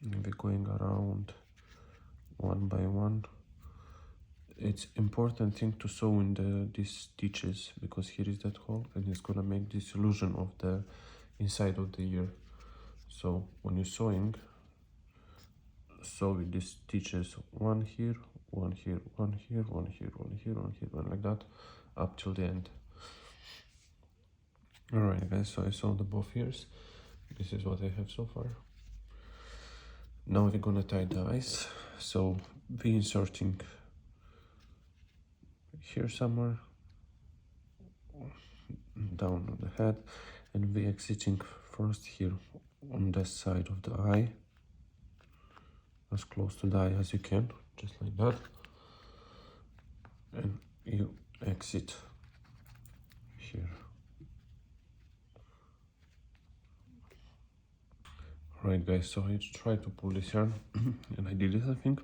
Speaker 1: And we're going around one by one. It's important thing to sew in these stitches, because here is that hole and it's gonna make this illusion of the inside of the ear. So when you're sewing, sew with these stitches, one here, one here, one here, one here, one here, one here, one like that, up till the end. Alright guys, so I sewed the both ears. This is what I have so far. Now we're gonna tie the eyes. So we're inserting here somewhere, down on the head, and we're exiting first here on this side of the eye, as close to the eye as you can, just like that. and you exit here. Right guys, so I tried to pull this yarn and I did it, I think.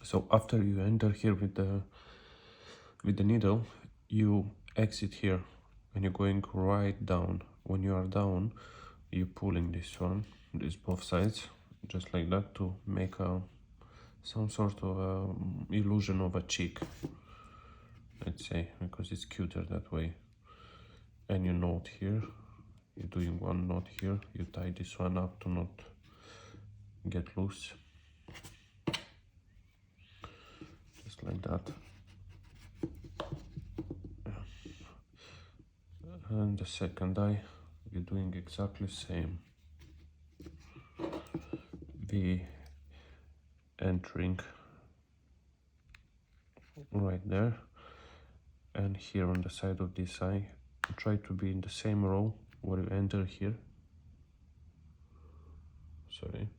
Speaker 1: So after you enter here with the needle, you exit here and you're going right down. When you are down, you're pulling this one, this both sides, just like that, to make some sort of illusion of a cheek, let's say, because it's cuter that way. And you knot here, you're doing one knot here, you tie this one up to not get loose, just like that. And the second eye, you're doing exactly same. The entering right there, and here on the side of this eye, try to be in the same row where you enter here. Sorry,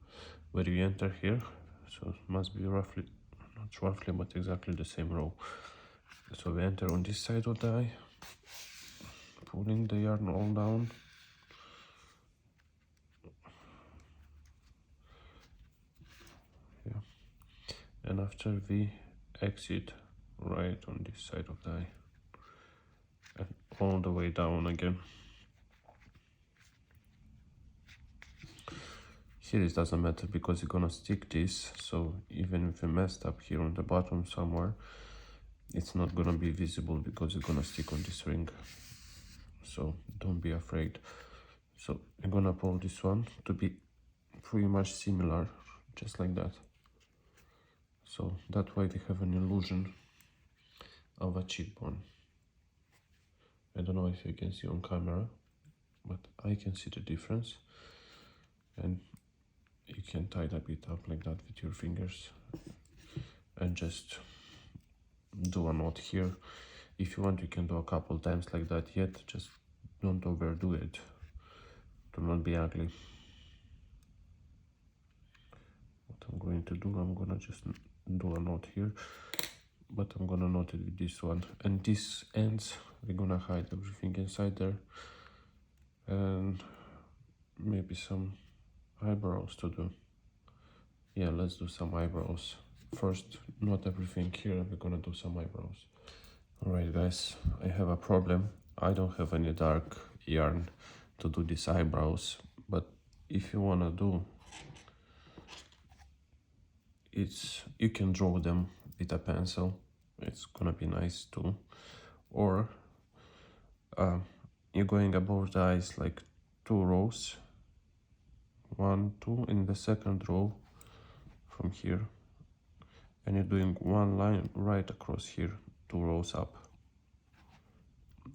Speaker 1: where you enter here, so it must be roughly, not roughly, but exactly the same row. So we enter on this side of the eye, pulling the yarn all down. Yeah. And after we exit right on this side of the eye and all the way down again. Here it doesn't matter because you're gonna stick this, so even if you messed up here on the bottom somewhere, it's not gonna be visible because you're gonna stick on this ring. So don't be afraid. So I'm gonna pull this one to be pretty much similar, just like that. So that way we have an illusion of a cheekbone. I don't know if you can see on camera, but I can see the difference. And you can tie that bit up like that with your fingers and just do a knot here. If you want, you can do a couple times like that, yet just don't overdo it to not be ugly. What I'm going to do, I'm gonna just do a knot here, but I'm gonna knot it with this one, and these ends we're gonna hide everything inside there, and maybe some eyebrows to do. Yeah, let's do some eyebrows first. Not everything here, we're gonna do some eyebrows. Alright guys, I have a problem. I don't have any dark yarn to do these eyebrows, but if you wanna do, you can draw them with a pencil. It's gonna be nice too. Or you're going above the eyes like 2 rows, 1, 2 in the second row from here, and you're doing one line right across here, 2 rows up.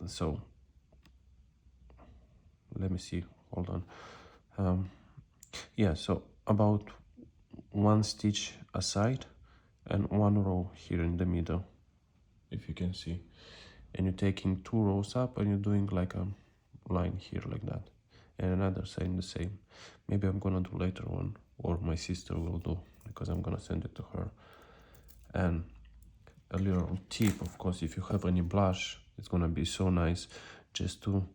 Speaker 1: So let me see, hold on. Yeah, so about 1 stitch aside and 1 row here in the middle, if you can see, and you're taking 2 rows up and you're doing like a line here like that, and another side the same. Maybe I'm gonna do later on, or my sister will do, because I'm gonna send it to her. And a little tip, of course, if you have any blush, it's gonna be so nice just to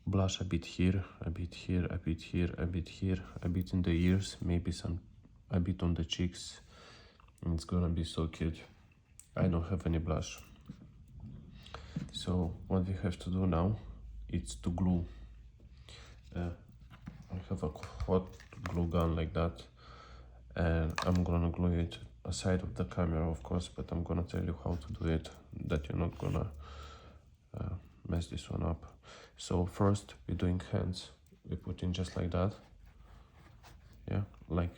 Speaker 1: blush a bit here, a bit here, a bit here, a bit here, a bit in the ears, maybe a bit on the cheeks, and it's gonna be so cute. I don't have any blush, so what we have to do now is to glue. I have a hot glue gun like that, and I'm gonna glue it aside of the camera, of course, but I'm gonna tell you how to do it, that you're not gonna mess this one up. So first we're doing hands. We put in just like that, yeah, like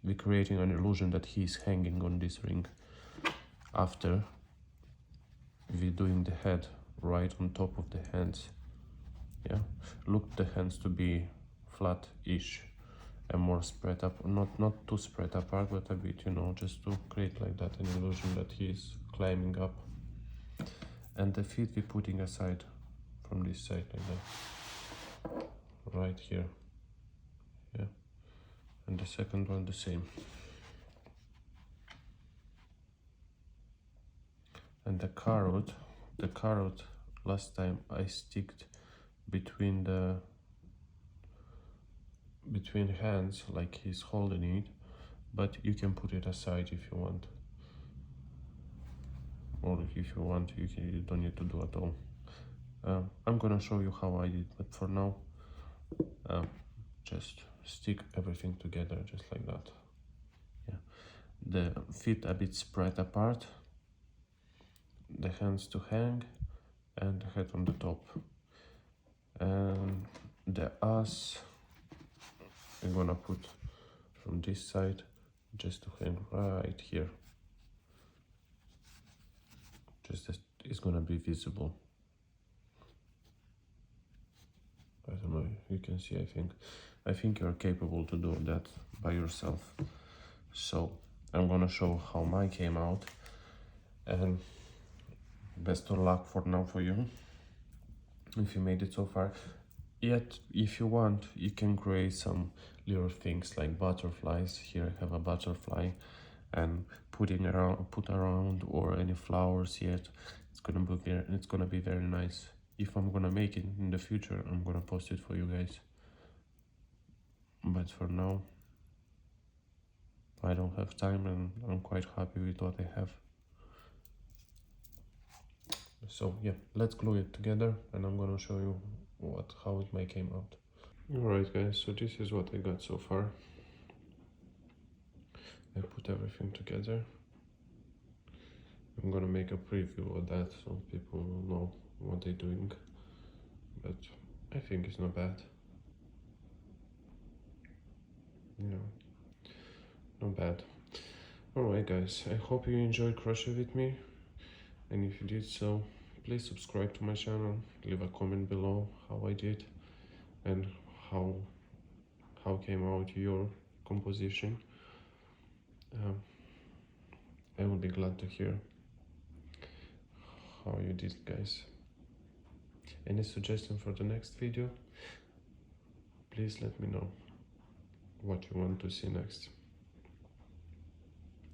Speaker 1: we're creating an illusion that he's hanging on this ring. After, we're doing the head right on top of the hands. Yeah, look the hands to be flat-ish and more spread up, not too spread apart, but a bit, you know, just to create like that an illusion that he's climbing up. And the feet we're putting aside from this side like that, right here. Yeah, and the second one the same. And the carrot last time I sticked between hands, like he's holding it, but you can put it aside if you want, or if you want you don't need to do at all. I'm gonna show you how I did, but for now just stick everything together just like that. Yeah, the feet a bit spread apart, the hands to hang, and the head on the top, and the ass I'm gonna put from this side just to hang right here, just that it's gonna be visible. I don't know, you can see, I think you're capable to do that by yourself. So I'm gonna show how mine came out, and best of luck for now for you if you made it so far. Yet if you want, you can create some little things like butterflies. Here I have a butterfly, and put around, or any flowers yet. It's gonna be very nice. If I'm gonna make it in the future, I'm gonna post it for you guys, but for now I don't have time, and I'm quite happy with what I have. So yeah, let's glue it together, and I'm gonna show you how it may came out. Alright guys, so this is what I got so far. I put everything together. I'm gonna make a preview of that so people will know what they're doing, but I think it's not bad. Yeah, not bad. Alright guys, I hope you enjoyed crochet with me, and if you did so, please subscribe to my channel, leave a comment below how I did and how came out your composition. I will be glad to hear how you did, guys. Any suggestion for the next video? Please let me know what you want to see next.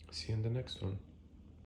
Speaker 1: See you in the next one.